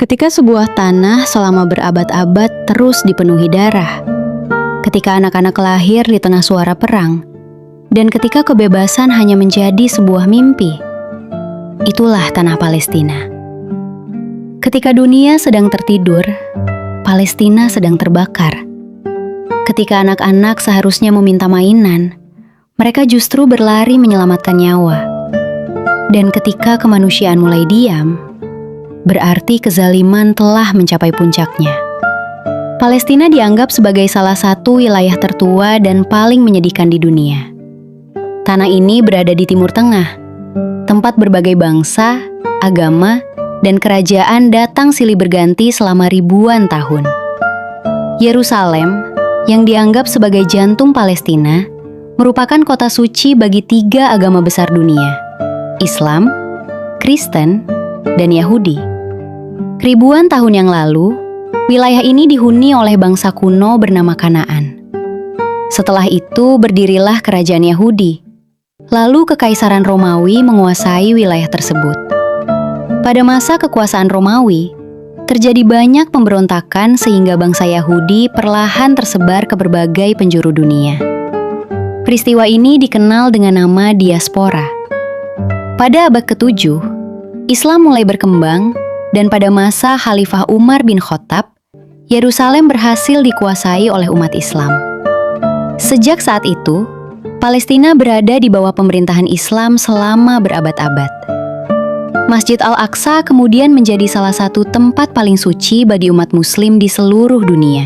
Ketika sebuah tanah selama berabad-abad terus dipenuhi darah, ketika anak-anak lahir di tengah suara perang, dan ketika kebebasan hanya menjadi sebuah mimpi, itulah tanah Palestina. Ketika dunia sedang tertidur, Palestina sedang terbakar. Ketika anak-anak seharusnya meminta mainan, mereka justru berlari menyelamatkan nyawa. Dan ketika kemanusiaan mulai diam, berarti kezaliman telah mencapai puncaknya. Palestina dianggap sebagai salah satu wilayah tertua dan paling menyedihkan di dunia. Tanah ini berada di Timur Tengah, tempat berbagai bangsa, agama, dan kerajaan datang silih berganti selama ribuan tahun. Yerusalem, yang dianggap sebagai jantung Palestina, merupakan kota suci bagi 3 agama besar dunia: Islam, Kristen, dan Yahudi. Ribuan tahun yang lalu, wilayah ini dihuni oleh bangsa kuno bernama Kanaan. Setelah itu berdirilah kerajaan Yahudi. Lalu Kekaisaran Romawi menguasai wilayah tersebut. Pada masa kekuasaan Romawi, terjadi banyak pemberontakan sehingga bangsa Yahudi perlahan tersebar ke berbagai penjuru dunia. Peristiwa ini dikenal dengan nama diaspora. Pada abad ke-7, Islam mulai berkembang, dan pada masa Khalifah Umar bin Khattab, Yerusalem berhasil dikuasai oleh umat Islam. Sejak saat itu, Palestina berada di bawah pemerintahan Islam selama berabad-abad. Masjid Al-Aqsa kemudian menjadi salah satu tempat paling suci bagi umat Muslim di seluruh dunia.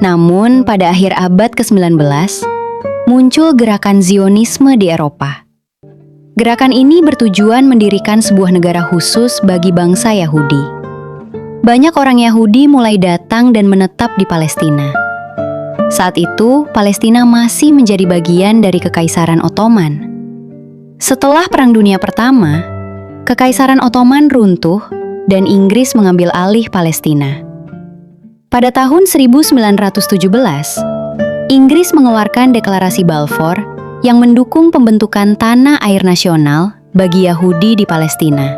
Namun, pada akhir abad ke-19, muncul gerakan Zionisme di Eropa. Gerakan ini bertujuan mendirikan sebuah negara khusus bagi bangsa Yahudi. Banyak orang Yahudi mulai datang dan menetap di Palestina. Saat itu, Palestina masih menjadi bagian dari Kekaisaran Ottoman. Setelah Perang Dunia Pertama, Kekaisaran Ottoman runtuh dan Inggris mengambil alih Palestina. Pada tahun 1917, Inggris mengeluarkan Deklarasi Balfour yang mendukung pembentukan tanah air nasional bagi Yahudi di Palestina.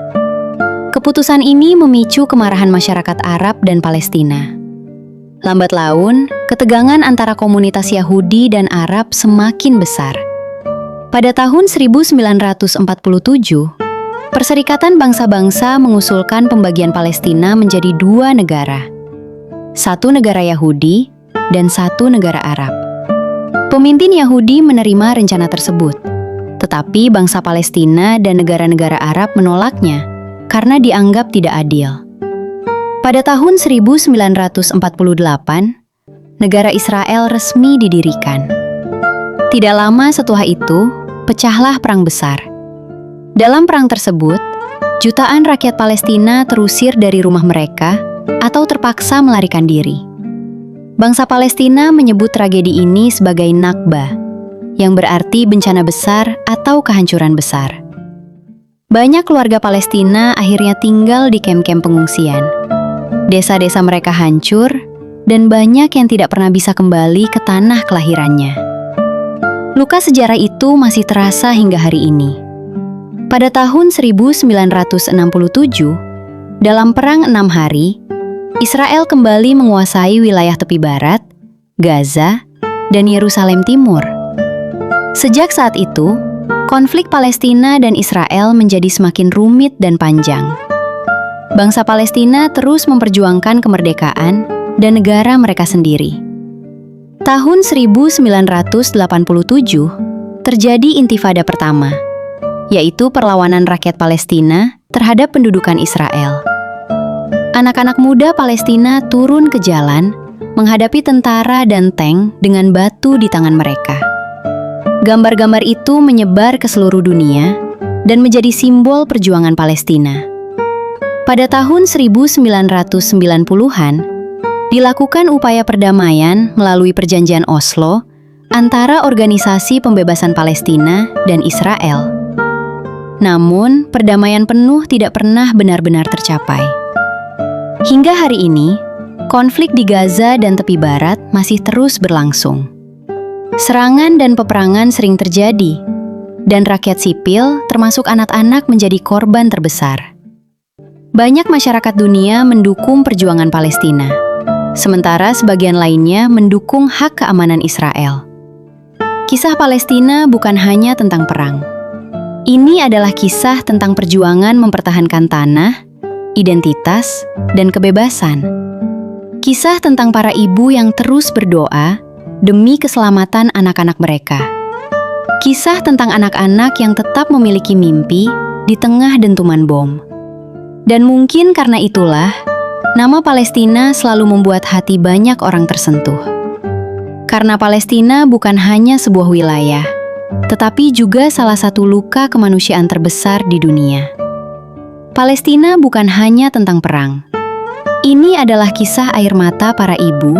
Keputusan ini memicu kemarahan masyarakat Arab dan Palestina. Lambat laun, ketegangan antara komunitas Yahudi dan Arab semakin besar. Pada tahun 1947, Perserikatan Bangsa-Bangsa mengusulkan pembagian Palestina menjadi 2 negara. 1 negara Yahudi dan 1 negara Arab. Pemimpin Yahudi menerima rencana tersebut, tetapi bangsa Palestina dan negara-negara Arab menolaknya karena dianggap tidak adil. Pada tahun 1948, negara Israel resmi didirikan. Tidak lama setelah itu, pecahlah Perang Besar. Dalam perang tersebut, jutaan rakyat Palestina terusir dari rumah mereka atau terpaksa melarikan diri. Bangsa Palestina menyebut tragedi ini sebagai Nakba, yang berarti bencana besar atau kehancuran besar. Banyak keluarga Palestina akhirnya tinggal di kamp-kamp pengungsian. Desa-desa mereka hancur, dan banyak yang tidak pernah bisa kembali ke tanah kelahirannya. Luka sejarah itu masih terasa hingga hari ini. Pada tahun 1967, dalam Perang 6 Hari, Israel kembali menguasai wilayah tepi barat, Gaza, dan Yerusalem Timur. Sejak saat itu, konflik Palestina dan Israel menjadi semakin rumit dan panjang. Bangsa Palestina terus memperjuangkan kemerdekaan dan negara mereka sendiri. Tahun 1987, terjadi Intifada pertama, yaitu perlawanan rakyat Palestina terhadap pendudukan Israel. Anak-anak muda Palestina turun ke jalan menghadapi tentara dan tank dengan batu di tangan mereka. Gambar-gambar itu menyebar ke seluruh dunia dan menjadi simbol perjuangan Palestina. Pada tahun 1990-an, dilakukan upaya perdamaian melalui Perjanjian Oslo antara Organisasi Pembebasan Palestina dan Israel. Namun, perdamaian penuh tidak pernah benar-benar tercapai. Hingga hari ini, konflik di Gaza dan tepi barat masih terus berlangsung. Serangan dan peperangan sering terjadi, dan rakyat sipil, termasuk anak-anak, menjadi korban terbesar. Banyak masyarakat dunia mendukung perjuangan Palestina, sementara sebagian lainnya mendukung hak keamanan Israel. Kisah Palestina bukan hanya tentang perang. Ini adalah kisah tentang perjuangan mempertahankan tanah, identitas, dan kebebasan. Kisah tentang para ibu yang terus berdoa demi keselamatan anak-anak mereka. Kisah tentang anak-anak yang tetap memiliki mimpi di tengah dentuman bom. Dan mungkin karena itulah, nama Palestina selalu membuat hati banyak orang tersentuh. Karena Palestina bukan hanya sebuah wilayah, tetapi juga salah satu luka kemanusiaan terbesar di dunia. Palestina bukan hanya tentang perang. Ini adalah kisah air mata para ibu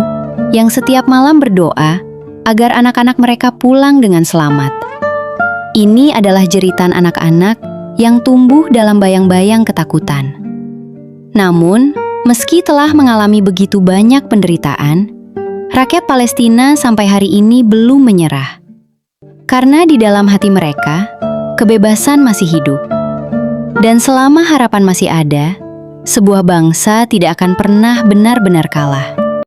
yang setiap malam berdoa agar anak-anak mereka pulang dengan selamat. Ini adalah jeritan anak-anak yang tumbuh dalam bayang-bayang ketakutan. Namun, meski telah mengalami begitu banyak penderitaan, rakyat Palestina sampai hari ini belum menyerah. Karena di dalam hati mereka, kebebasan masih hidup. Dan selama harapan masih ada, sebuah bangsa tidak akan pernah benar-benar kalah.